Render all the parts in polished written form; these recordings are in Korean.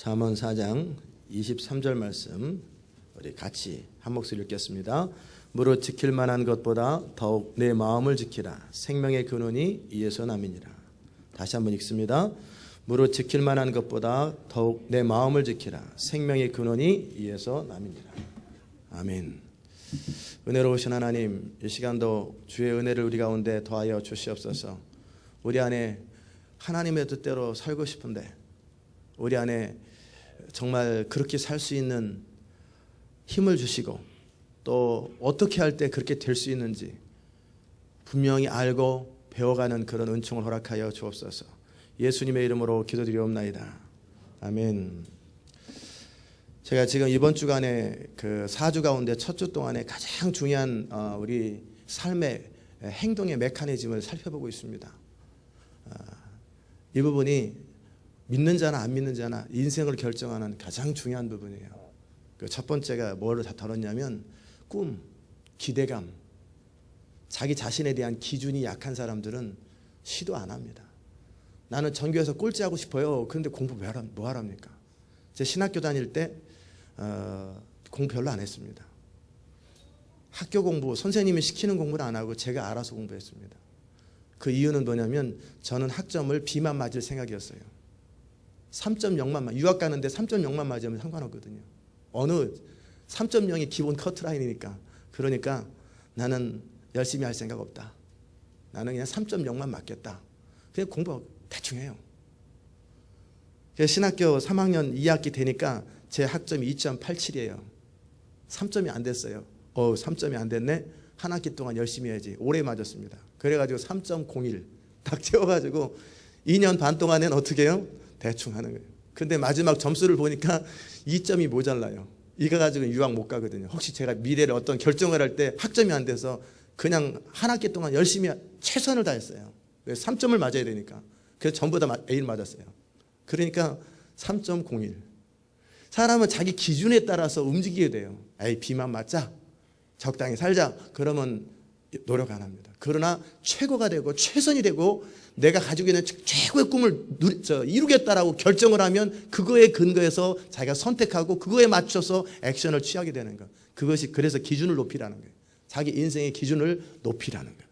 잠언 4장 23절 말씀 우리 같이 한 목소리 읽겠습니다. 무릇 지킬 만한 것보다 더욱 내 마음을 지키라. 생명의 근원이 이에서 남이니라. 다시 한번 읽습니다. 무릇 지킬 만한 것보다 더욱 내 마음을 지키라. 생명의 근원이 이에서 남이니라. 아멘. 은혜로우신 하나님, 이 시간도 주의 은혜를 우리 가운데 더하여 주시옵소서. 우리 안에 하나님의 뜻대로 살고 싶은데 우리 안에 정말 그렇게 살 수 있는 힘을 주시고 또 어떻게 할 때 그렇게 될 수 있는지 분명히 알고 배워가는 그런 은총을 허락하여 주옵소서. 예수님의 이름으로 기도드리옵나이다. 아멘. 제가 지금 이번 주간에 그 4주 가운데 첫 주 동안에 가장 중요한 우리 삶의 행동의 메커니즘을 살펴보고 있습니다. 이 부분이 믿는 자나 안 믿는 자나 인생을 결정하는 가장 중요한 부분이에요. 그 첫 번째가 뭐를 다 다뤘냐면 꿈, 기대감, 자기 자신에 대한 기준이 약한 사람들은 시도 안 합니다. 나는 전교에서 꼴찌하고 싶어요. 그런데 공부 뭐 하랍니까? 제 신학교 다닐 때 공부 별로 안 했습니다. 학교 공부, 선생님이 시키는 공부를 안 하고 제가 알아서 공부했습니다. 그 이유는 뭐냐면 저는 학점을 B만 맞을 생각이었어요. 3.0만 유학 가는데 3.0만 맞으면 상관없거든요. 어느 3.0이 기본 커트라인이니까. 그러니까 나는 열심히 할 생각 없다. 나는 그냥 3.0만 맞겠다. 그냥 공부 대충 해요. 신학교 3학년 2학기 되니까 제 학점이 2.87이에요. 3점이 안 됐어요. 3점이 안 됐네. 한 학기 동안 열심히 해야지. 오래 맞았습니다. 그래가지고 3.01 딱 채워가지고 2년 반 동안엔 어떻게 해요? 대충 하는 거예요. 근데 마지막 점수를 보니까 2점이 모자라요. 이거 가지고 유학 못 가거든요. 혹시 제가 미래를 어떤 결정을 할 때 학점이 안 돼서 그냥 한 학기 동안 열심히 최선을 다했어요. 3점을 맞아야 되니까. 그래서 전부 다 A를 맞았어요. 그러니까 3.01. 사람은 자기 기준에 따라서 움직이게 돼요. A, B만 맞자. 적당히 살자. 그러면 노력 안 합니다. 그러나 최고가 되고 최선이 되고 내가 가지고 있는 최고의 꿈을 이루겠다라고 결정을 하면 그거에 근거해서 자기가 선택하고 그거에 맞춰서 액션을 취하게 되는 것. 그것이 그래서 기준을 높이라는 거예요. 자기 인생의 기준을 높이라는 거예요.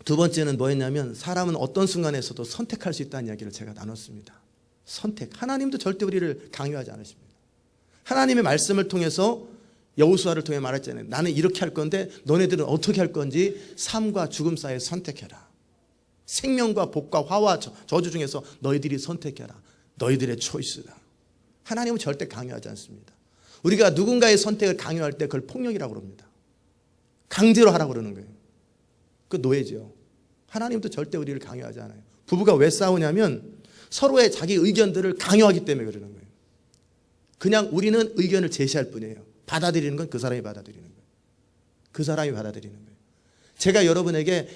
두 번째는 뭐였냐면 사람은 어떤 순간에서도 선택할 수 있다는 이야기를 제가 나눴습니다. 선택. 하나님도 절대 우리를 강요하지 않으십니다. 하나님의 말씀을 통해서 여호수아를 통해 말했잖아요. 나는 이렇게 할 건데 너네들은 어떻게 할 건지 삶과 죽음 사이에 선택해라. 생명과 복과 화와 저주 중에서 너희들이 선택해라. 너희들의 초이스다. 하나님은 절대 강요하지 않습니다. 우리가 누군가의 선택을 강요할 때 그걸 폭력이라고 그럽니다. 강제로 하라고 그러는 거예요. 그 노예죠. 하나님도 절대 우리를 강요하지 않아요. 부부가 왜 싸우냐면 서로의 자기 의견들을 강요하기 때문에 그러는 거예요. 그냥 우리는 의견을 제시할 뿐이에요. 받아들이는 건 그 사람이 받아들이는 거예요. 그 사람이 받아들이는 거예요. 제가 여러분에게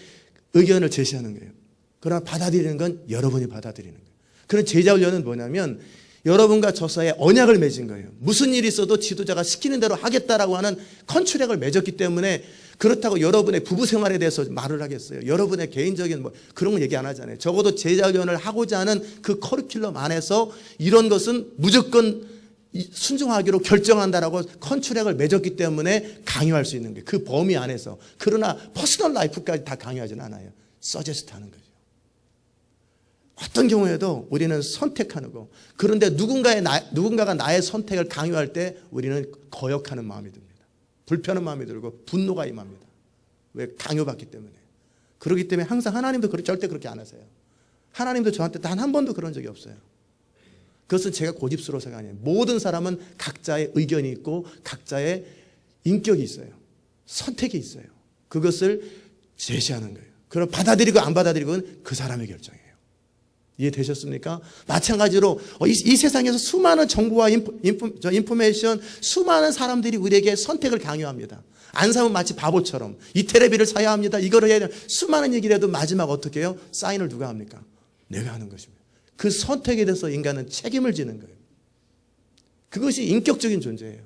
의견을 제시하는 거예요. 그러나 받아들이는 건 여러분이 받아들이는 거예요. 그런 제자 훈련은 뭐냐면 여러분과 저 사이에 언약을 맺은 거예요. 무슨 일이 있어도 지도자가 시키는 대로 하겠다라고 하는 컨트랙을 맺었기 때문에 그렇다고 여러분의 부부 생활에 대해서 말을 하겠어요. 여러분의 개인적인 그런 거 얘기 안 하잖아요. 적어도 제자 훈련을 하고자 하는 그 커리큘럼 안에서 이런 것은 무조건 순종하기로 결정한다라고 컨트랙을 맺었기 때문에 강요할 수 있는 거예요. 그 범위 안에서. 그러나 퍼스널 라이프까지 다 강요하지는 않아요. 서제스트 하는 거죠. 어떤 경우에도 우리는 선택하는 거. 그런데 누군가가 나의 선택을 강요할 때 우리는 거역하는 마음이 듭니다. 불편한 마음이 들고 분노가 임합니다. 왜? 강요받기 때문에. 그렇기 때문에 항상 하나님도 절대 그렇게 안 하세요. 하나님도 저한테 단 한 번도 그런 적이 없어요. 그것은 제가 고집스러워서가 아니에요. 모든 사람은 각자의 의견이 있고 각자의 인격이 있어요. 선택이 있어요. 그것을 제시하는 거예요. 그럼 받아들이고 안 받아들이고는 그 사람의 결정이에요. 이해되셨습니까? 마찬가지로 이 세상에서 수많은 정보와 인포메이션, 수많은 사람들이 우리에게 선택을 강요합니다. 안 사면 마치 바보처럼 이 텔레비를 사야 합니다. 이거를 해야 돼요. 수많은 얘기를 해도 마지막 어떻게 해요? 사인을 누가 합니까? 내가 하는 것입니다. 그 선택에 대해서 인간은 책임을 지는 거예요. 그것이 인격적인 존재예요.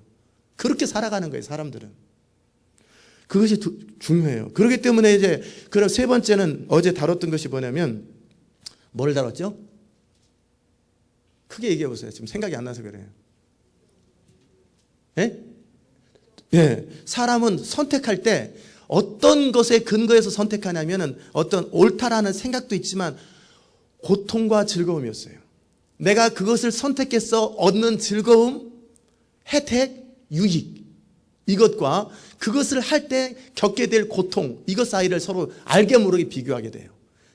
그렇게 살아가는 거예요, 사람들은. 그것이 중요해요. 그렇기 때문에 이제 그럼 세 번째는 어제 다뤘던 것이 뭐냐면 뭘 다뤘죠? 크게 얘기해 보세요. 지금 생각이 안 나서 그래요. 예? 예. 사람은 선택할 때 어떤 것에 근거해서 선택하냐면은 어떤 옳다라는 생각도 있지만 고통과 즐거움이었어요. 내가 그것을 선택해서 얻는 즐거움, 혜택, 유익, 이것과 그것을 할 때 겪게 될 고통, 이것 사이를 서로 알게 모르게 비교하게 돼요.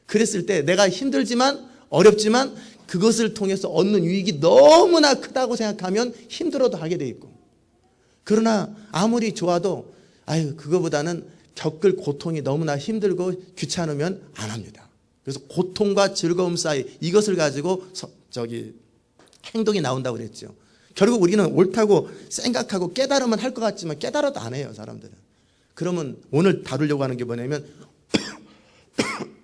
그랬을 때 내가 힘들지만 어렵지만 그것을 통해서 얻는 유익이 너무나 크다고 생각하면 힘들어도 하게 돼 있고, 그러나 아무리 좋아도 아유 그거보다는 겪을 고통이 너무나 힘들고 귀찮으면 안 합니다. 그래서 고통과 즐거움 사이 이것을 가지고 행동이 나온다고 그랬죠. 결국 우리는 옳다고 생각하고 깨달으면 할 것 같지만 깨달아도 안 해요, 사람들은. 그러면 오늘 다루려고 하는 게 뭐냐면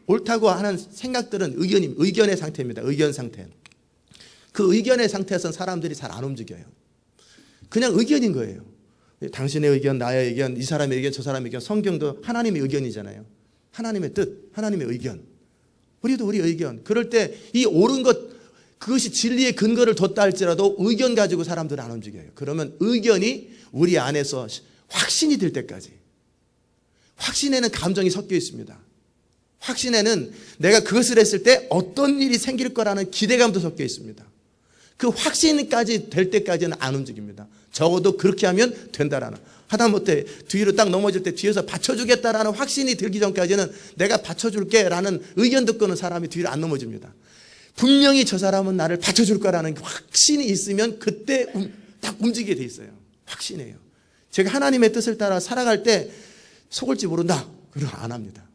옳다고 하는 생각들은 의견의 상태입니다. 의견 상태. 그 의견의 상태에서는 사람들이 잘 안 움직여요. 그냥 의견인 거예요. 당신의 의견, 나의 의견, 이 사람의 의견, 저 사람의 의견, 성경도 하나님의 의견이잖아요. 하나님의 뜻, 하나님의 의견. 우리도 우리 의견. 그럴 때 이 옳은 것, 그것이 진리의 근거를 뒀다 할지라도 의견 가지고 사람들은 안 움직여요. 그러면 의견이 우리 안에서 확신이 될 때까지. 확신에는 감정이 섞여 있습니다. 확신에는 내가 그것을 했을 때 어떤 일이 생길 거라는 기대감도 섞여 있습니다. 그 확신까지 될 때까지는 안 움직입니다. 적어도 그렇게 하면 된다라는, 하다못해 뒤로 딱 넘어질 때 뒤에서 받쳐주겠다라는 확신이 들기 전까지는 내가 받쳐줄게 라는 의견 듣고는 사람이 뒤로 안 넘어집니다. 분명히 저 사람은 나를 받쳐줄 거라는 확신이 있으면 그때 딱 움직이게 돼 있어요. 확신이에요. 제가 하나님의 뜻을 따라 살아갈 때 속을지 모른다, 그럼 안 합니다.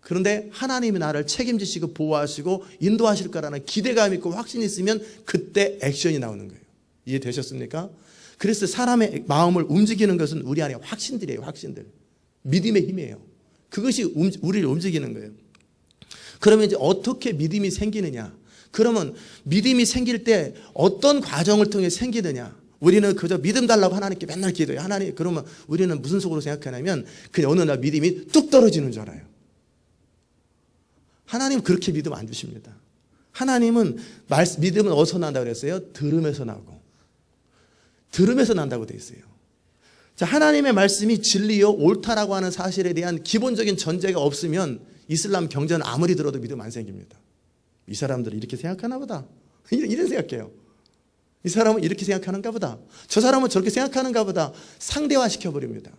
그런데 하나님이 나를 책임지시고 보호하시고 인도하실 거라는 기대감이 있고 확신이 있으면 그때 액션이 나오는 거예요. 이해되셨습니까? 그래서 사람의 마음을 움직이는 것은 우리 안에 확신들이에요. 확신들. 믿음의 힘이에요. 그것이 우리를 움직이는 거예요. 그러면 이제 어떻게 믿음이 생기느냐? 그러면 믿음이 생길 때 어떤 과정을 통해 생기느냐? 우리는 그저 믿음 달라고 하나님께 맨날 기도해요. 하나님, 그러면 우리는 무슨 속으로 생각하냐면 그냥 어느 날 믿음이 뚝 떨어지는 줄 알아요. 하나님은 그렇게 믿음 안 주십니다. 하나님은 믿음은 어디서 난다고 그랬어요? 들음에서 나고. 들음에서 난다고 돼 있어요. 자, 하나님의 말씀이 진리요 옳다라고 하는 사실에 대한 기본적인 전제가 없으면 이슬람 경전은 아무리 들어도 믿음 안 생깁니다. 이 사람들은 이렇게 생각하나 보다. 이런 생각해요. 이 사람은 이렇게 생각하는가 보다. 저 사람은 저렇게 생각하는가 보다. 상대화시켜버립니다.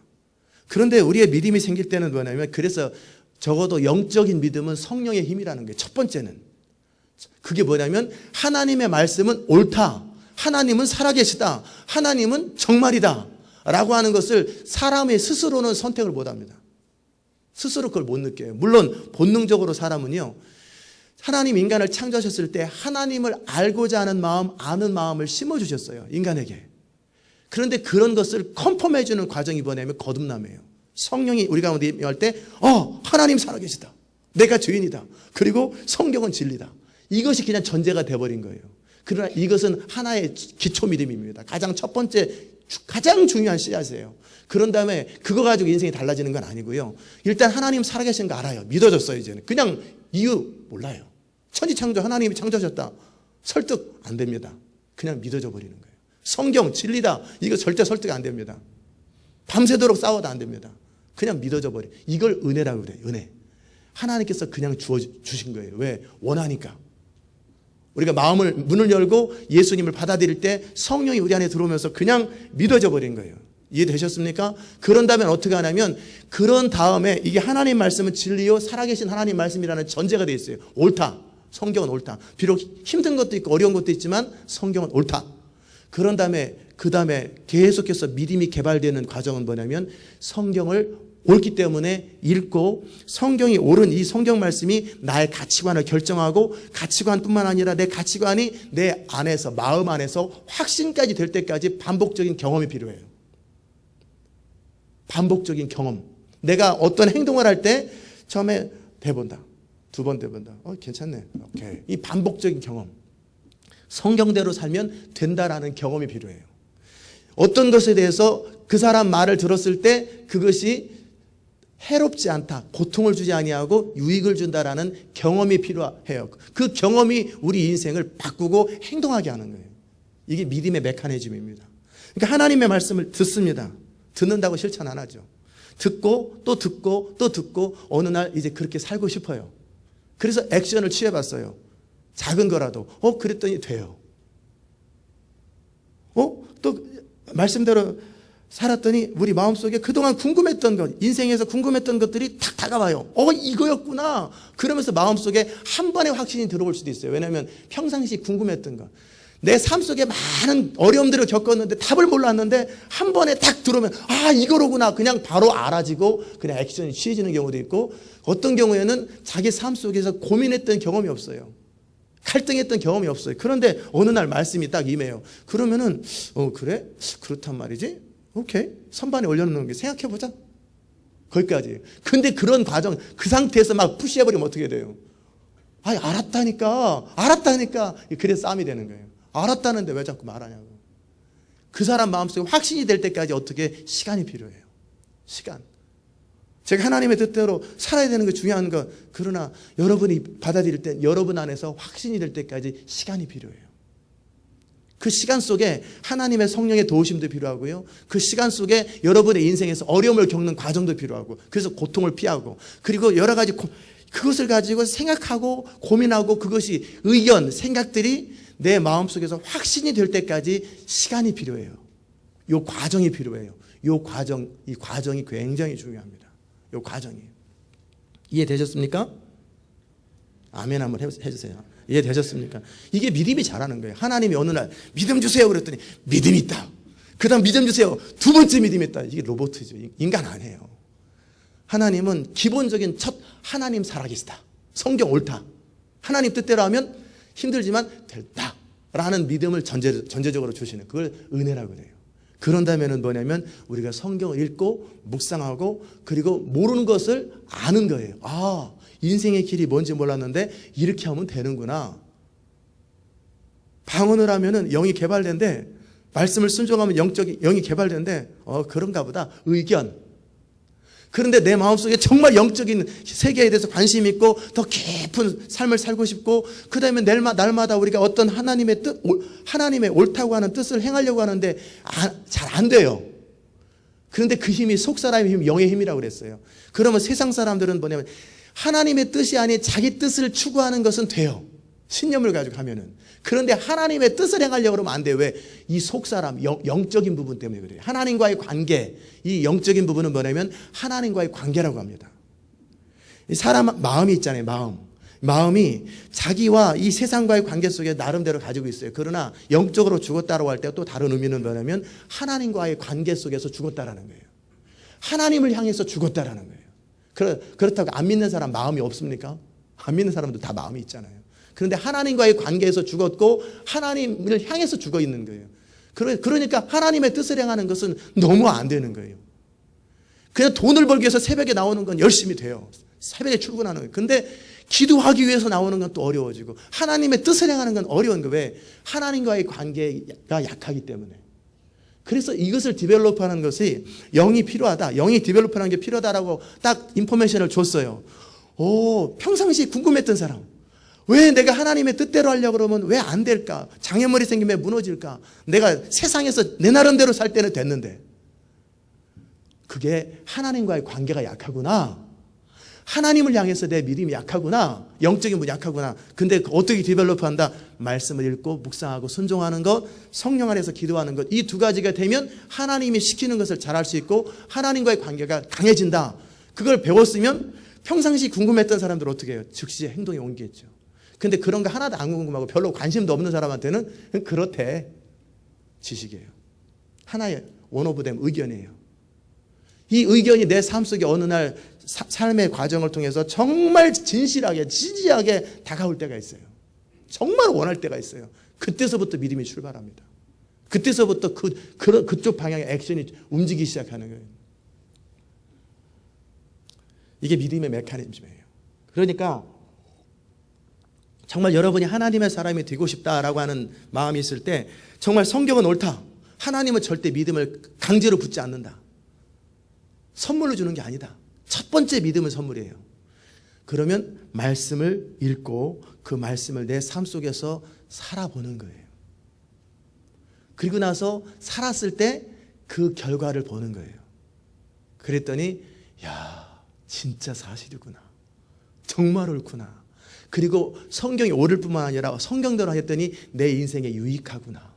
그런데 우리의 믿음이 생길 때는 뭐냐면, 그래서 적어도 영적인 믿음은 성령의 힘이라는 거예요. 첫 번째는. 그게 뭐냐면 하나님의 말씀은 옳다. 하나님은 살아계시다. 하나님은 정말이다. 라고 하는 것을 사람의 스스로는 선택을 못합니다. 스스로 그걸 못 느껴요. 물론 본능적으로 사람은요, 하나님 인간을 창조하셨을 때 하나님을 알고자 하는 마음, 아는 마음을 심어주셨어요. 인간에게. 그런데 그런 것을 컨펌해주는 과정이 뭐냐면 거듭남이에요. 성령이 우리 가운데 임할 때 하나님 살아계시다. 내가 죄인이다. 그리고 성경은 진리다. 이것이 그냥 전제가 돼버린 거예요. 그러나 이것은 하나의 기초 믿음입니다. 가장 첫 번째, 가장 중요한 씨앗이에요. 그런 다음에 그거 가지고 인생이 달라지는 건 아니고요. 일단 하나님 살아계신 거 알아요. 믿어졌어요. 이제는. 그냥 이유 몰라요. 천지창조 하나님이 창조하셨다. 설득 안 됩니다. 그냥 믿어져 버리는 거예요. 성경 진리다. 이거 절대 설득 안 됩니다. 밤새도록 싸워도 안 됩니다. 그냥 믿어져 버려. 이걸 은혜라고 그래요. 은혜. 하나님께서 그냥 주신 거예요. 왜? 원하니까. 우리가 문을 열고 예수님을 받아들일 때 성령이 우리 안에 들어오면서 그냥 믿어져 버린 거예요. 이해되셨습니까? 그런 다음에 어떻게 하냐면, 그런 다음에 이게 하나님 말씀은 진리요 살아계신 하나님 말씀이라는 전제가 되어 있어요. 옳다. 성경은 옳다. 비록 힘든 것도 있고 어려운 것도 있지만 성경은 옳다. 그런 다음에 그 다음에 계속해서 믿음이 개발되는 과정은 뭐냐면, 성경을 옳기 때문에 읽고 성경이 옳은 이 성경 말씀이 나의 가치관을 결정하고, 가치관뿐만 아니라 내 가치관이 내 안에서, 마음 안에서 확신까지 될 때까지 반복적인 경험이 필요해요. 반복적인 경험. 내가 어떤 행동을 할 때 처음에 대본다. 두 번 대본다. 괜찮네. 오케이. 이 반복적인 경험. 성경대로 살면 된다라는 경험이 필요해요. 어떤 것에 대해서 그 사람 말을 들었을 때 그것이 해롭지 않다, 고통을 주지 아니하고 유익을 준다라는 경험이 필요해요. 그 경험이 우리 인생을 바꾸고 행동하게 하는 거예요. 이게 믿음의 메커니즘입니다. 그러니까 하나님의 말씀을 듣습니다. 듣는다고 실천 안 하죠. 듣고 또 듣고 또 듣고 어느 날 이제 그렇게 살고 싶어요. 그래서 액션을 취해봤어요. 작은 거라도. 그랬더니 돼요. 또 말씀대로 살았더니 우리 마음속에 그동안 궁금했던 것, 인생에서 궁금했던 것들이 탁 다가와요. 이거였구나. 그러면서 마음속에 한 번에 확신이 들어올 수도 있어요. 왜냐하면 평상시 궁금했던 것, 내 삶 속에 많은 어려움들을 겪었는데 답을 몰랐는데 한 번에 딱 들어오면 이거로구나. 그냥 바로 알아지고 그냥 액션이 취해지는 경우도 있고, 어떤 경우에는 자기 삶 속에서 고민했던 경험이 없어요. 갈등했던 경험이 없어요. 그런데 어느 날 말씀이 딱 임해요. 그러면은 그래? 그렇단 말이지? 오케이. 선반에 올려놓는 게 생각해보자. 거기까지. 근데 그런 과정, 그 상태에서 막 푸시해버리면 어떻게 돼요? 알았다니까. 그래서 싸움이 되는 거예요. 알았다는데 왜 자꾸 말하냐고. 그 사람 마음속에 확신이 될 때까지 어떻게 시간이 필요해요. 시간. 제가 하나님의 뜻대로 살아야 되는 게 중요한 것. 그러나 여러분이 받아들일 때 여러분 안에서 확신이 될 때까지 시간이 필요해요. 그 시간 속에 하나님의 성령의 도우심도 필요하고요. 그 시간 속에 여러분의 인생에서 어려움을 겪는 과정도 필요하고, 그래서 고통을 피하고, 그리고 여러 가지 그것을 가지고 생각하고 고민하고, 그것이 의견, 생각들이 내 마음속에서 확신이 될 때까지 시간이 필요해요. 이 과정이 필요해요. 이 과정이 굉장히 중요합니다. 이 과정이. 이해되셨습니까? 아멘 한번 해주세요. 이해되셨습니까? 이게 믿음이 잘하는 거예요. 하나님이 어느 날 믿음 주세요 그랬더니 믿음이 있다. 그 다음 믿음 주세요. 두 번째 믿음이 있다. 이게 로봇이죠. 인간 아니에요. 하나님은 기본적인 첫, 하나님 살아계시다. 성경 옳다. 하나님 뜻대로 하면 힘들지만 됐다 라는 믿음을 전제적으로 주시는, 그걸 은혜라고 그래요. 그런다면 뭐냐면 우리가 성경을 읽고 묵상하고 그리고 모르는 것을 아는 거예요. 인생의 길이 뭔지 몰랐는데 이렇게 하면 되는구나. 방언을 하면은 영이 개발된대. 말씀을 순종하면 영이 개발된대. 그런가 보다. 의견. 그런데 내 마음속에 정말 영적인 세계에 대해서 관심이 있고 더 깊은 삶을 살고 싶고, 그 다음에 날마다 우리가 어떤 하나님의 뜻, 하나님의 옳다고 하는 뜻을 행하려고 하는데 잘 안 돼요. 그런데 그 힘이 속사람의 힘, 영의 힘이라고 그랬어요. 그러면 세상 사람들은 뭐냐면 하나님의 뜻이 아닌 자기 뜻을 추구하는 것은 돼요. 신념을 가지고 하면은. 그런데 하나님의 뜻을 행하려고 그러면 안 돼요. 왜? 이 속사람, 영적인 부분 때문에 그래요. 하나님과의 관계, 이 영적인 부분은 뭐냐면 하나님과의 관계라고 합니다. 사람 마음이 있잖아요. 마음이 자기와 이 세상과의 관계 속에 나름대로 가지고 있어요. 그러나 영적으로 죽었다라고 할 때 또 다른 의미는 뭐냐면 하나님과의 관계 속에서 죽었다라는 거예요. 하나님을 향해서 죽었다라는 거예요. 그렇다고 안 믿는 사람 마음이 없습니까? 안 믿는 사람도 다 마음이 있잖아요. 그런데 하나님과의 관계에서 죽었고 하나님을 향해서 죽어 있는 거예요. 그러니까 하나님의 뜻을 행하는 것은 너무 안 되는 거예요. 그냥 돈을 벌기 위해서 새벽에 나오는 건 열심히 돼요. 새벽에 출근하는 거예요. 근데 기도하기 위해서 나오는 건 또 어려워지고, 하나님의 뜻을 행하는 건 어려운 거예요. 왜? 하나님과의 관계가 약하기 때문에. 그래서 이것을 디벨롭하는 것이 영이 필요하다. 영이 디벨롭하는 게 필요하다라고 딱 인포메이션을 줬어요. 평상시에 궁금했던 사람. 왜 내가 하나님의 뜻대로 하려고 그러면 왜 안 될까? 장애물이 생기면 왜 무너질까? 내가 세상에서 내 나름대로 살 때는 됐는데. 그게 하나님과의 관계가 약하구나. 하나님을 향해서 내 믿음이 약하구나. 영적인 분이 약하구나. 근데 어떻게 디벨롭한다? 말씀을 읽고 묵상하고 순종하는 것, 성령 안에서 기도하는 것, 이 두 가지가 되면 하나님이 시키는 것을 잘할 수 있고 하나님과의 관계가 강해진다. 그걸 배웠으면 평상시 궁금했던 사람들 어떻게 해요? 즉시 행동에 옮기겠죠. 근데 그런 거 하나도 안 궁금하고 별로 관심도 없는 사람한테는 그렇대. 지식이에요. 하나의 원오브댐 의견이에요. 이 의견이 내 삶 속에 어느 날 삶의 과정을 통해서 정말 진실하게 진지하게 다가올 때가 있어요. 정말 원할 때가 있어요. 그때서부터 믿음이 출발합니다. 그때서부터 그쪽 방향의 액션이 움직이기 시작하는 거예요. 이게 믿음의 메커니즘이에요. 그러니까 정말 여러분이 하나님의 사람이 되고 싶다라고 하는 마음이 있을 때 정말 성경은 옳다. 하나님은 절대 믿음을 강제로 붙지 않는다. 선물로 주는 게 아니다. 첫 번째 믿음은 선물이에요. 그러면 말씀을 읽고 그 말씀을 내 삶 속에서 살아보는 거예요. 그리고 나서 살았을 때 그 결과를 보는 거예요. 그랬더니 야, 진짜 사실이구나. 정말 옳구나. 그리고 성경이 옳을 뿐만 아니라 성경대로 했더니 내 인생에 유익하구나.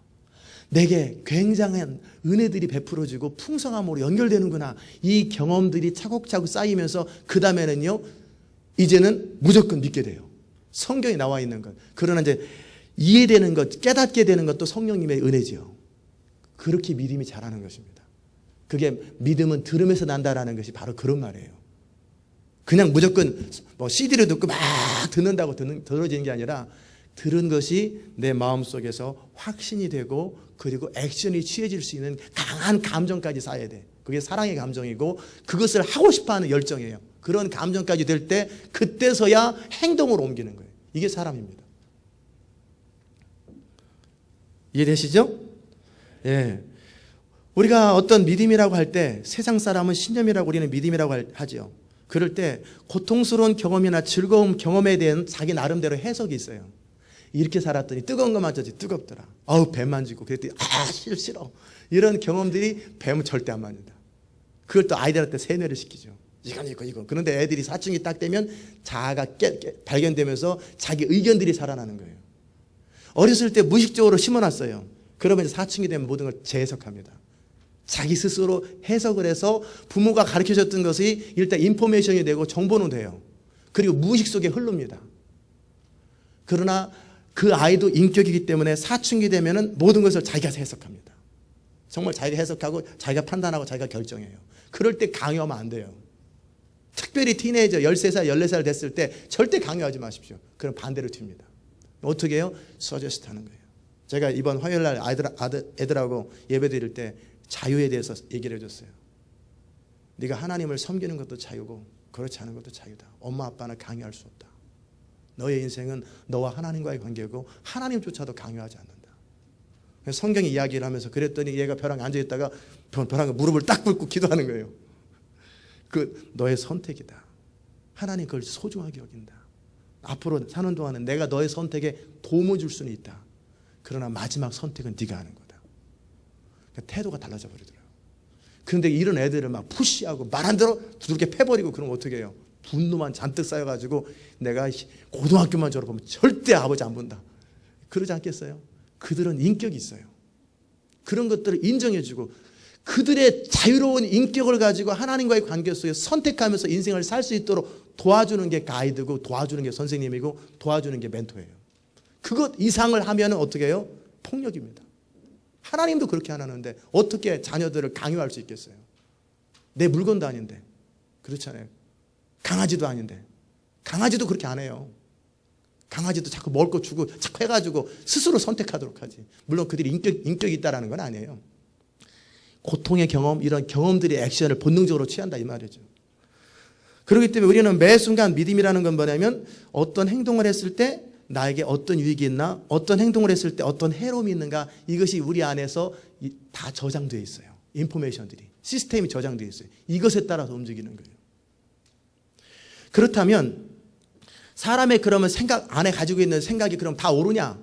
내게 굉장한 은혜들이 베풀어지고 풍성함으로 연결되는구나. 이 경험들이 차곡차곡 쌓이면서 그 다음에는요, 이제는 무조건 믿게 돼요. 성경에 나와 있는 것. 그러나 이제 이해되는 것, 깨닫게 되는 것도 성령님의 은혜지요. 그렇게 믿음이 자라는 것입니다. 그게 믿음은 들으면서 난다라는 것이 바로 그런 말이에요. 그냥 무조건 뭐 CD를 듣고 막 듣는다고 들어지는 게 아니라 들은 것이 내 마음속에서 확신이 되고 그리고 액션이 취해질 수 있는 강한 감정까지 쌓여야 돼. 그게 사랑의 감정이고 그것을 하고 싶어하는 열정이에요. 그런 감정까지 될 때 그때서야 행동으로 옮기는 거예요. 이게 사람입니다. 이해되시죠? 예. 우리가 어떤 믿음이라고 할 때 세상 사람은 신념이라고 우리는 믿음이라고 하죠. 그럴 때 고통스러운 경험이나 즐거운 경험에 대한 자기 나름대로 해석이 있어요. 이렇게 살았더니 뜨거운 거 맞았지 뜨겁더라. 아우 배 만지고 그랬더니 싫어. 이런 경험들이 뱀은 절대 안 맞는다. 그걸 또 아이들한테 세뇌를 시키죠. 이건. 그런데 애들이 사춘기 딱 되면 자아가 발견되면서 자기 의견들이 살아나는 거예요. 어렸을 때 무의식적으로 심어놨어요. 그러면 사춘기 되면 모든 걸 재해석합니다. 자기 스스로 해석을 해서 부모가 가르쳐줬던 것이 일단 인포메이션이 되고 정보는 돼요. 그리고 무의식 속에 흐릅니다. 그러나 그 아이도 인격이기 때문에 사춘기 되면은 모든 것을 자기가 해석합니다. 정말 자기가 해석하고 자기가 판단하고 자기가 결정해요. 그럴 때 강요하면 안 돼요. 특별히 티네이저 13살, 14살 됐을 때 절대 강요하지 마십시오. 그럼 반대로 튑니다. 어떻게 해요? 서제스트 하는 거예요. 제가 이번 화요일 날 애들하고 예배 드릴 때 자유에 대해서 얘기를 해줬어요. 네가 하나님을 섬기는 것도 자유고 그렇지 않은 것도 자유다. 엄마 아빠는 강요할 수 없다. 너의 인생은 너와 하나님과의 관계고 하나님조차도 강요하지 않는다. 성경이 이야기를 하면서 그랬더니 얘가 벼랑 앉아있다가 벼랑에 무릎을 딱 꿇고 기도하는 거예요. 그 너의 선택이다. 하나님 그걸 소중하게 여긴다. 앞으로 사는 동안은 내가 너의 선택에 도움을 줄 수는 있다. 그러나 마지막 선택은 네가 하는 거다. 그러니까 태도가 달라져 버리더라고요. 그런데 이런 애들을 막 푸시하고 말 안 들어 두들겨 패버리고 그러면 어떻게 해요? 분노만 잔뜩 쌓여가지고 내가 고등학교만 졸업하면 절대 아버지 안 본다. 그러지 않겠어요? 그들은 인격이 있어요. 그런 것들을 인정해주고 그들의 자유로운 인격을 가지고 하나님과의 관계 속에 선택하면서 인생을 살 수 있도록 도와주는 게 가이드고 도와주는 게 선생님이고 도와주는 게 멘토예요. 그것 이상을 하면 어떻게 해요? 폭력입니다. 하나님도 그렇게 안 하는데 어떻게 자녀들을 강요할 수 있겠어요? 내 물건도 아닌데. 그렇잖아요. 강아지도 아닌데. 강아지도 그렇게 안 해요. 강아지도 자꾸 먹을 거 주고 자꾸 해가지고 스스로 선택하도록 하지. 물론 그들이 인격이 있다는 건 아니에요. 고통의 경험, 이런 경험들의 액션을 본능적으로 취한다 이 말이죠. 그렇기 때문에 우리는 매 순간 믿음이라는 건 뭐냐면 어떤 행동을 했을 때 나에게 어떤 유익이 있나, 어떤 행동을 했을 때 어떤 해로움이 있는가, 이것이 우리 안에서 다 저장되어 있어요. 인포메이션들이. 시스템이 저장되어 있어요. 이것에 따라서 움직이는 거예요. 그렇다면 사람의 그러면 생각 안에 가지고 있는 생각이 그럼 다 옳으냐?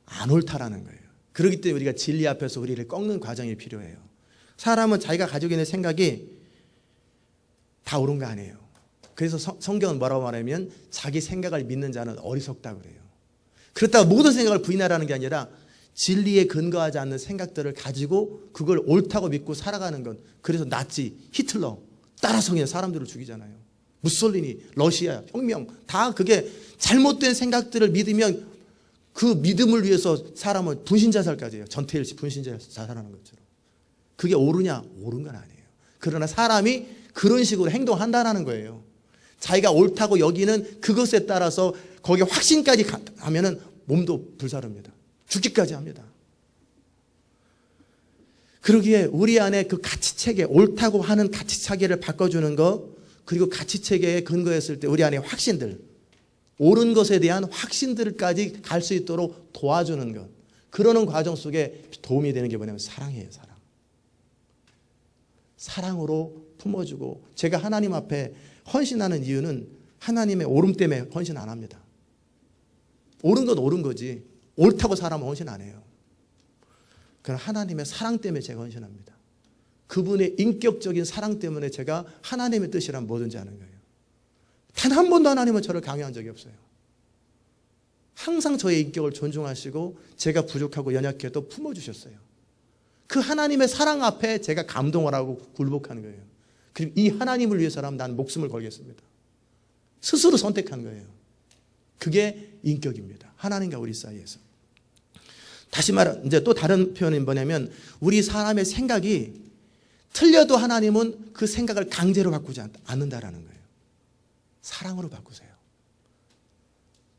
안 옳다라는 거예요. 그렇기 때문에 우리가 진리 앞에서 우리를 꺾는 과정이 필요해요. 사람은 자기가 가지고 있는 생각이 다 옳은 거 아니에요. 그래서 성경은 뭐라고 말하면 자기 생각을 믿는 자는 어리석다 그래요. 그렇다고 모든 생각을 부인하라는 게 아니라 진리에 근거하지 않는 생각들을 가지고 그걸 옳다고 믿고 살아가는 건, 그래서 나치, 히틀러 따라서 그냥 사람들을 죽이잖아요. 무솔리니, 러시아, 혁명 다 그게 잘못된 생각들을 믿으면 그 믿음을 위해서 사람은 분신자살까지 해요. 전태일씨 분신자살하는 것처럼. 그게 옳으냐? 옳은 건 아니에요. 그러나 사람이 그런 식으로 행동한다는 거예요. 자기가 옳다고 여기는 그것에 따라서 거기에 확신까지 가면은 몸도 불사릅니다. 죽기까지 합니다. 그러기에 우리 안에 그 가치체계, 옳다고 하는 가치체계를 바꿔주는 것, 그리고 가치체계에 근거했을 때 우리 안에 확신들, 옳은 것에 대한 확신들까지 갈 수 있도록 도와주는 것, 그러는 과정 속에 도움이 되는 게 뭐냐면 사랑이에요. 사랑으로 품어주고, 제가 하나님 앞에 헌신하는 이유는 하나님의 옳음 때문에 헌신 안 합니다. 옳은 건 옳은 거지, 옳다고 사람은 헌신 안 해요. 그건 하나님의 사랑 때문에 제가 헌신합니다. 그분의 인격적인 사랑 때문에 제가 하나님의 뜻이란 뭐든지 하는 거예요. 단 한 번도 하나님은 저를 강요한 적이 없어요. 항상 저의 인격을 존중하시고 제가 부족하고 연약해도 품어주셨어요. 그 하나님의 사랑 앞에 제가 감동을 하고 굴복하는 거예요. 그리고 이 하나님을 위해서라면 난 목숨을 걸겠습니다. 스스로 선택한 거예요. 그게 인격입니다. 하나님과 우리 사이에서. 다시 말해, 이제 또 다른 표현이 뭐냐면, 우리 사람의 생각이 틀려도 하나님은 그 생각을 강제로 바꾸지 않는다라는 거예요. 사랑으로 바꾸세요.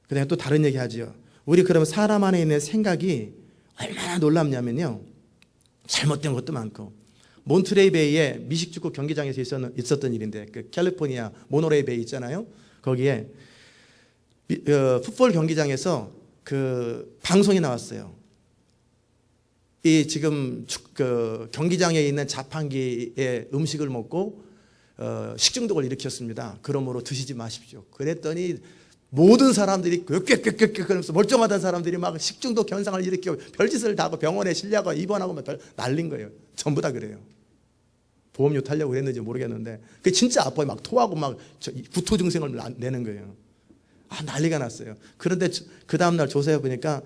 그다음에 또 다른 얘기 하죠. 우리 그러면 사람 안에 있는 생각이 얼마나 놀랍냐면요, 잘못된 것도 많고, 몬트레이 베이에 미식축구 경기장에서 있었던 일인데, 그 캘리포니아 모노레이 베이 있잖아요. 거기에 풋볼 경기장에서 그 방송이 나왔어요. 이 지금 그 경기장에 있는 자판기에 음식을 먹고 식중독을 일으켰습니다. 그러므로 드시지 마십시오. 그랬더니 모든 사람들이 꾀꾀꾀꾀 그러면서 멀쩡하던 사람들이 막 식중독 현상을 일으키고 별짓을 다 하고 병원에 실려가고 입원하고 막 난린 거예요. 전부 다 그래요. 보험료 타려고 그랬는지 모르겠는데, 그 진짜 아파요. 막 토하고 막 구토 증상을 내는 거예요. 아, 난리가 났어요. 그런데 그 다음날 조사해 보니까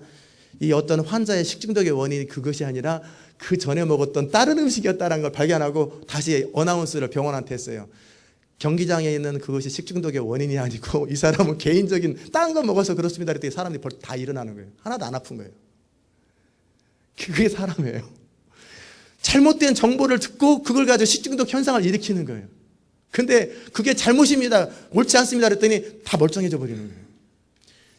이 어떤 환자의 식중독의 원인이 그것이 아니라 그 전에 먹었던 다른 음식이었다는 걸 발견하고 다시 어나운스를 병원한테 했어요. 경기장에 있는 그것이 식중독의 원인이 아니고 이 사람은 개인적인 다른 거 먹어서 그렇습니다. 그랬더니 사람들이 다 일어나는 거예요. 하나도 안 아픈 거예요. 그게 사람이에요. 잘못된 정보를 듣고 그걸 가지고 식중독 현상을 일으키는 거예요. 근데 그게 잘못입니다, 옳지 않습니다 그랬더니 다 멀쩡해져 버리는 거예요.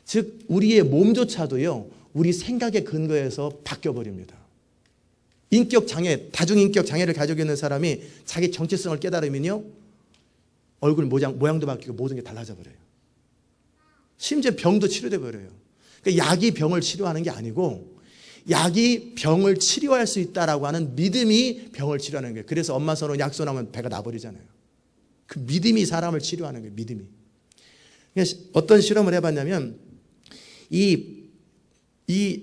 즉 우리의 몸조차도요, 우리 생각의 근거에서 바뀌어버립니다. 인격장애, 다중인격장애를 가지고 있는 사람이 자기 정체성을 깨달으면요, 얼굴 모양도 바뀌고 모든 게 달라져 버려요. 심지어 병도 치료돼 버려요. 그러니까 약이 병을 치료하는 게 아니고 약이 병을 치료할 수 있다라고 하는 믿음이 병을 치료하는 거예요. 그래서 엄마 손으로 약 손하면 배가 나버리잖아요. 그 믿음이 사람을 치료하는 거예요. 믿음이. 어떤 실험을 해봤냐면, 이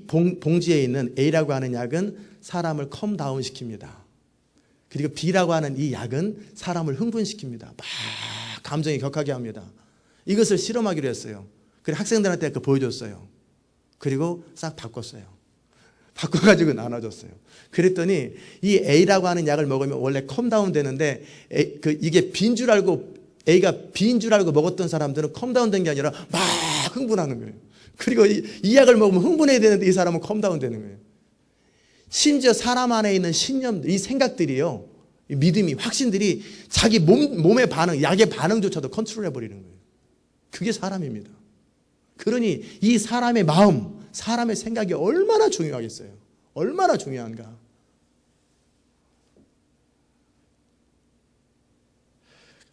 봉지에 있는 A라고 하는 약은 사람을 컴다운 시킵니다. 그리고 B라고 하는 이 약은 사람을 흥분시킵니다. 막 감정이 격하게 합니다. 이것을 실험하기로 했어요. 그래서 학생들한테 그거 보여줬어요. 그리고 싹 바꿨어요. 바꿔가지고 나눠줬어요. 그랬더니 이 A라고 하는 약을 먹으면 원래 컴다운 되는데, 이게 빈 줄 알고, A가 빈 줄 알고 먹었던 사람들은 컴다운 된 게 아니라 막 흥분하는 거예요. 그리고 이 약을 먹으면 흥분해야 되는데 이 사람은 컴다운 되는 거예요. 심지어 사람 안에 있는 신념들, 이 생각들이요, 이 믿음이, 확신들이 자기 몸의 반응, 약의 반응조차도 컨트롤해 버리는 거예요. 그게 사람입니다. 그러니 이 사람의 마음, 사람의 생각이 얼마나 중요하겠어요. 얼마나 중요한가.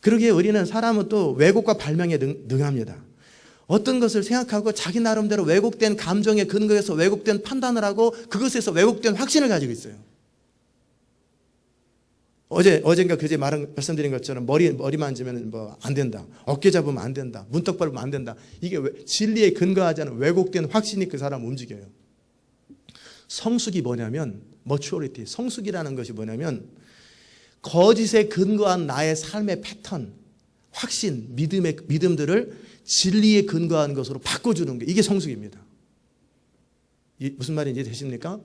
그러기에 우리는, 사람은 또 왜곡과 발명에 능합니다. 어떤 것을 생각하고 자기 나름대로 왜곡된 감정에 근거해서 왜곡된 판단을 하고 그것에서 왜곡된 확신을 가지고 있어요. 어젠가 그제 말씀드린 것처럼 머리 만지면 뭐 안 된다, 어깨 잡으면 안 된다, 문턱 밟으면 안 된다. 이게 진리에 근거하지 않은 왜곡된 확신이 그 사람을 움직여요. 성숙이 뭐냐면, maturity, 성숙이라는 것이 뭐냐면, 거짓에 근거한 나의 삶의 패턴, 확신, 믿음들을 진리에 근거한 것으로 바꿔주는 게, 이게 성숙입니다. 무슨 말인지 이해되십니까?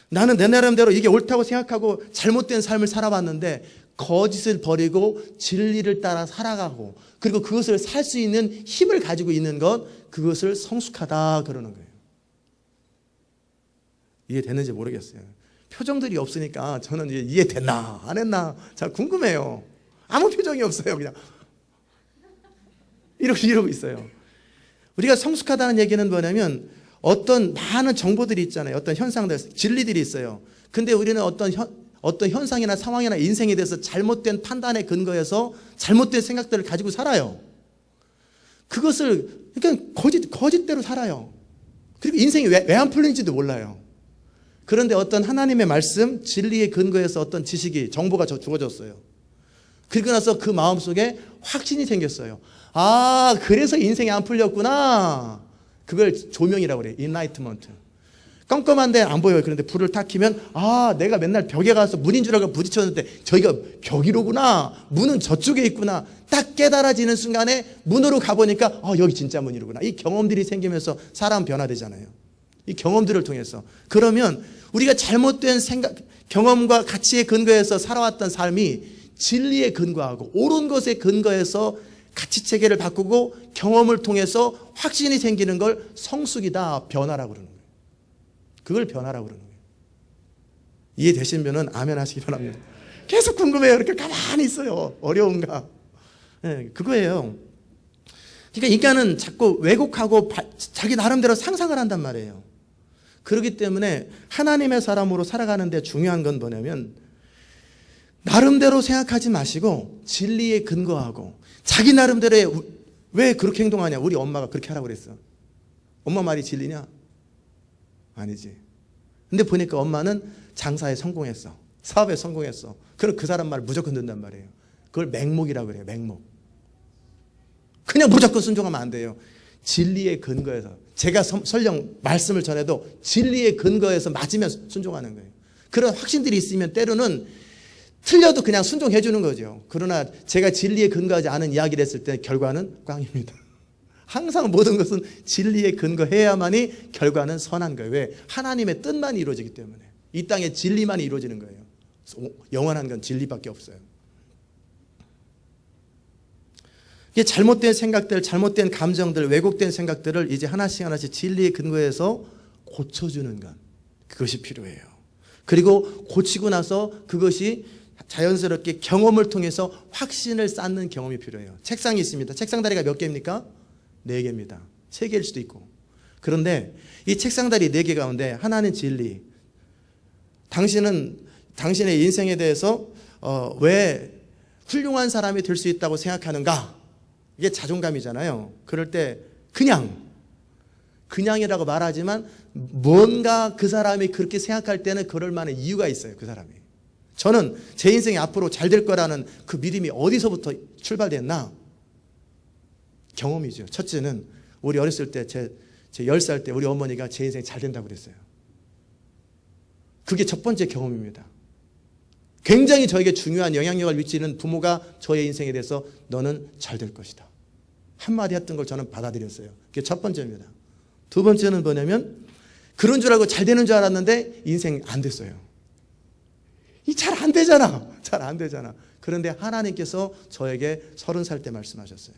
나는 내 나름대로 이게 옳다고 생각하고 잘못된 삶을 살아왔는데 거짓을 버리고 진리를 따라 살아가고, 그리고 그것을 살 수 있는 힘을 가지고 있는 것, 그것을 성숙하다 그러는 거예요. 이해되는지 모르겠어요. 표정들이 없으니까 저는 이제 이해됐나 안 했나 잘 궁금해요. 아무 표정이 없어요. 그냥 이러고 있어요. 우리가 성숙하다는 얘기는 뭐냐면, 어떤 많은 정보들이 있잖아요. 어떤 현상들, 진리들이 있어요. 근데 우리는 어떤 현상이나 상황이나 인생에 대해서 잘못된 판단에 근거해서 잘못된 생각들을 가지고 살아요. 그것을 그러니까 거짓대로 살아요. 그리고 인생이 왜 안 풀리는지도 몰라요. 그런데 어떤 하나님의 말씀, 진리에 근거해서 어떤 지식이, 정보가 주어졌어요. 그리고 나서 그 마음속에 확신이 생겼어요. 아, 그래서 인생이 안 풀렸구나. 그걸 조명이라고 그래요. 인라이트먼트. 깜깜한데 안 보여요. 그런데 불을 탁 켜면 아, 내가 맨날 벽에 가서 문인 줄 알고 부딪혔는데 저기가 벽이로구나. 문은 저쪽에 있구나. 딱 깨달아지는 순간에 문으로 가보니까 여기 진짜 문이로구나. 이 경험들이 생기면서 사람 변화되잖아요. 이 경험들을 통해서. 그러면 우리가 잘못된 생각, 경험과 가치에 근거해서 살아왔던 삶이 진리에 근거하고 옳은 것에 근거해서 가치체계를 바꾸고 경험을 통해서 확신이 생기는 걸 성숙이다, 변화라고 그러는 거예요. 그걸 변화라고 그러는 거예요. 이해되시면은 아멘 하시기 바랍니다. 계속 궁금해요. 이렇게 가만히 있어요. 어려운가? 네, 그거예요. 그러니까 인간은 자꾸 왜곡하고 자기 나름대로 상상을 한단 말이에요. 그렇기 때문에 하나님의 사람으로 살아가는데 중요한 건 뭐냐면 나름대로 생각하지 마시고 진리에 근거하고 자기 나름대로 왜 그렇게 행동하냐? 우리 엄마가 그렇게 하라고 그랬어. 엄마 말이 진리냐? 아니지. 근데 보니까 엄마는 장사에 성공했어. 사업에 성공했어. 그럼 그 사람 말을 무조건 듣는단 말이에요. 그걸 맹목이라고 그래요. 맹목. 그냥 무조건 순종하면 안 돼요. 진리에 근거해서. 제가 설령 말씀을 전해도 진리에 근거해서 맞으면 순종하는 거예요. 그런 확신들이 있으면 때로는 틀려도 그냥 순종해 주는 거죠. 그러나 제가 진리에 근거하지 않은 이야기를 했을 때 결과는 꽝입니다. 항상 모든 것은 진리에 근거해야만이 결과는 선한 거예요. 왜? 하나님의 뜻만이 이루어지기 때문에. 이 땅에 진리만이 이루어지는 거예요. 영원한 건 진리밖에 없어요. 이게 잘못된 생각들, 잘못된 감정들, 왜곡된 생각들을 이제 하나씩 하나씩 진리에 근거해서 고쳐주는 것. 그것이 필요해요. 그리고 고치고 나서 그것이 자연스럽게 경험을 통해서 확신을 쌓는 경험이 필요해요. 책상이 있습니다. 책상 다리가 몇 개입니까? 4개입니다. 3개일 수도 있고. 그런데 이 책상 다리 4개 가운데 하나는 진리. 당신은 당신의 인생에 대해서 왜 훌륭한 사람이 될 수 있다고 생각하는가? 이게 자존감이잖아요. 그럴 때 그냥이라고 말하지만 뭔가 그 사람이 그렇게 생각할 때는 그럴 만한 이유가 있어요. 그 사람이. 저는 제 인생이 앞으로 잘 될 거라는 그 믿음이 어디서부터 출발됐나? 경험이죠. 첫째는 우리 어렸을 때 제 10살 때 우리 어머니가 제 인생이 잘 된다고 그랬어요. 그게 첫 번째 경험입니다. 굉장히 저에게 중요한 영향력을 미치는 부모가 저의 인생에 대해서 너는 잘 될 것이다. 한마디 했던 걸 저는 받아들였어요. 그게 첫 번째입니다. 두 번째는 뭐냐면 그런 줄 알고 잘 되는 줄 알았는데 인생 안 됐어요. 이 잘 안 되잖아. 잘 안 되잖아. 그런데 하나님께서 저에게 30살 때 말씀하셨어요.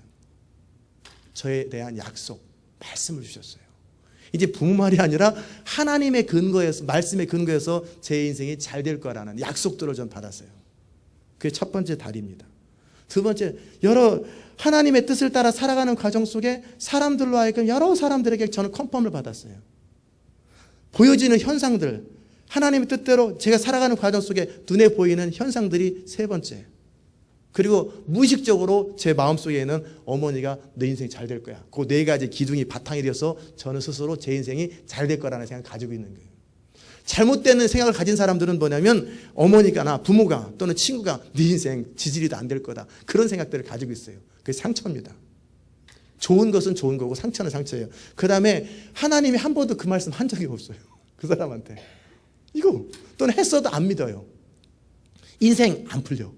저에 대한 약속, 말씀을 주셨어요. 이제 부모 말이 아니라 하나님의 근거에서, 말씀의 근거에서 제 인생이 잘 될 거라는 약속들을 전 받았어요. 그게 첫 번째 다리입니다. 두 번째, 하나님의 뜻을 따라 살아가는 과정 속에 사람들로 하여금 여러 사람들에게 저는 컨펌을 받았어요. 보여지는 현상들, 하나님의 뜻대로 제가 살아가는 과정 속에 눈에 보이는 현상들이 세 번째. 그리고 무의식적으로 제 마음속에는 어머니가 내 인생이 잘 될 거야. 그 4가지 기둥이 바탕이 되어서 저는 스스로 제 인생이 잘 될 거라는 생각을 가지고 있는 거예요. 잘못된 생각을 가진 사람들은 뭐냐면 어머니가나 부모가 또는 친구가 네 인생 지지리도 안 될 거다. 그런 생각들을 가지고 있어요. 그게 상처입니다. 좋은 것은 좋은 거고 상처는 상처예요. 그 다음에 하나님이 한 번도 그 말씀 한 적이 없어요. 그 사람한테. 이거 또는 했어도 안 믿어요. 인생 안 풀려.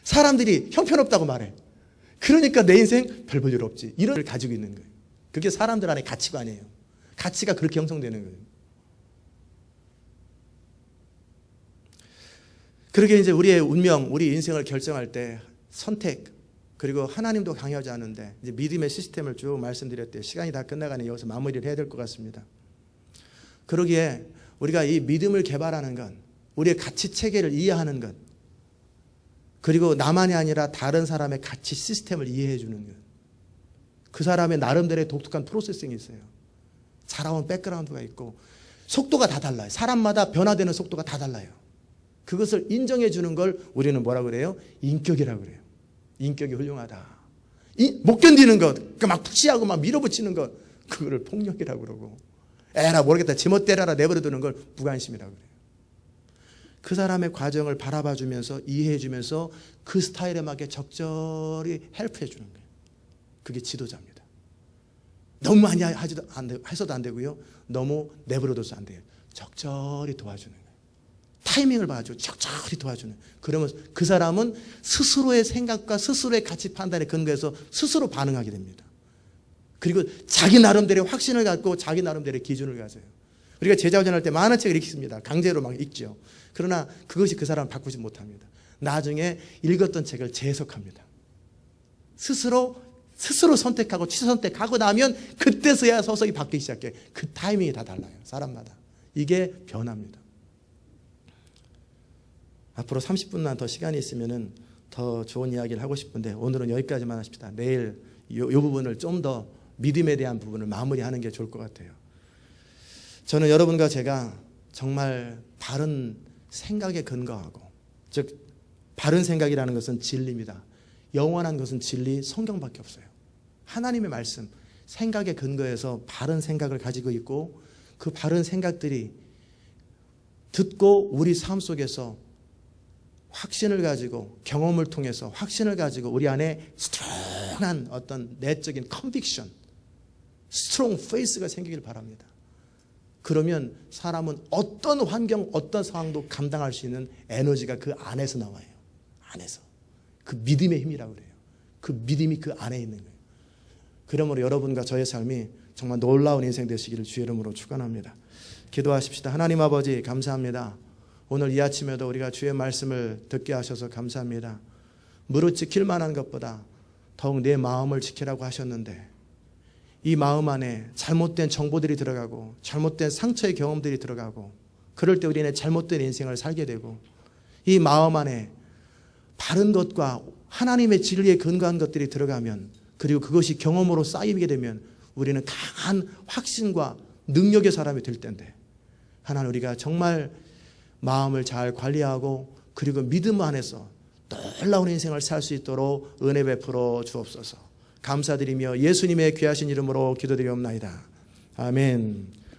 사람들이 형편없다고 말해. 그러니까 내 인생 별 볼 일 없지. 이런 걸 가지고 있는 거예요. 그게 사람들 안에 가치관이에요. 가치가 그렇게 형성되는 거예요. 그러게 이제 우리의 운명, 우리 인생을 결정할 때 선택, 그리고 하나님도 강요하지 않는데 이제 믿음의 시스템을 쭉 말씀드렸대요. 시간이 다 끝나가니 여기서 마무리를 해야 될 것 같습니다. 그러기에 우리가 이 믿음을 개발하는 것, 우리의 가치 체계를 이해하는 것, 그리고 나만이 아니라 다른 사람의 가치 시스템을 이해해 주는 것. 그 사람의 나름대로의 독특한 프로세싱이 있어요. 자라온 백그라운드가 있고 속도가 다 달라요. 사람마다 변화되는 속도가 다 달라요. 그것을 인정해 주는 걸 우리는 뭐라 그래요? 인격이라고 그래요. 인격이 훌륭하다. 못 견디는 것, 막 푸시하고 막 밀어붙이는 것, 그거를 폭력이라고 그러고, 에라 모르겠다, 제멋대로라 내버려 두는 걸 무관심이라고 그래요. 그 사람의 과정을 바라봐 주면서 이해해 주면서 그 스타일에 맞게 적절히 헬프해 주는 거예요. 그게 지도자입니다. 너무 많이 해서도 안 되고요. 너무 내버려둬서 안 돼요. 적절히 도와주는 거예요. 타이밍을 봐가지고 적절히 도와주는. 그러면 그 사람은 스스로의 생각과 스스로의 가치 판단에 근거해서 스스로 반응하게 됩니다. 그리고 자기 나름대로의 확신을 갖고 자기 나름대로의 기준을 가져요. 우리가 제자훈련할 때 많은 책을 읽습니다. 강제로 막 읽죠. 그러나 그것이 그 사람을 바꾸지 못합니다. 나중에 읽었던 책을 재해석합니다. 스스로 선택하고 취선택하고 나면 그때서야 서서히 바뀌기 시작해요. 그 타이밍이 다 달라요. 사람마다. 이게 변화입니다. 앞으로 30분만 더 시간이 있으면 더 좋은 이야기를 하고 싶은데 오늘은 여기까지만 하십시다. 내일 이 부분을 좀 더 믿음에 대한 부분을 마무리하는 게 좋을 것 같아요. 저는 여러분과 제가 정말 바른 생각에 근거하고, 즉 바른 생각이라는 것은 진리입니다. 영원한 것은 진리, 성경밖에 없어요. 하나님의 말씀, 생각에 근거해서 바른 생각을 가지고 있고 그 바른 생각들이 듣고 우리 삶 속에서 확신을 가지고 경험을 통해서 확신을 가지고 우리 안에 스트롱한 어떤 내적인 컨빅션, 스트롱 페이스가 생기길 바랍니다. 그러면 사람은 어떤 환경, 어떤 상황도 감당할 수 있는 에너지가 그 안에서 나와요. 안에서. 그 믿음의 힘이라고 그래요. 그 믿음이 그 안에 있는 거예요. 그러므로 여러분과 저의 삶이 정말 놀라운 인생 되시기를 주의 이름으로 축원합니다. 기도하십시다. 하나님 아버지 감사합니다. 오늘 이 아침에도 우리가 주의 말씀을 듣게 하셔서 감사합니다. 무릇 지킬 만한 것보다 더욱 내 마음을 지키라고 하셨는데 이 마음 안에 잘못된 정보들이 들어가고 잘못된 상처의 경험들이 들어가고 그럴 때 우리는 잘못된 인생을 살게 되고 이 마음 안에 바른 것과 하나님의 진리에 근거한 것들이 들어가면 그리고 그것이 경험으로 쌓이게 되면 우리는 강한 확신과 능력의 사람이 될 텐데 하나님 우리가 정말 마음을 잘 관리하고 그리고 믿음 안에서 놀라운 인생을 살 수 있도록 은혜 베풀어 주옵소서. 감사드리며 예수님의 귀하신 이름으로 기도드리옵나이다. 아멘.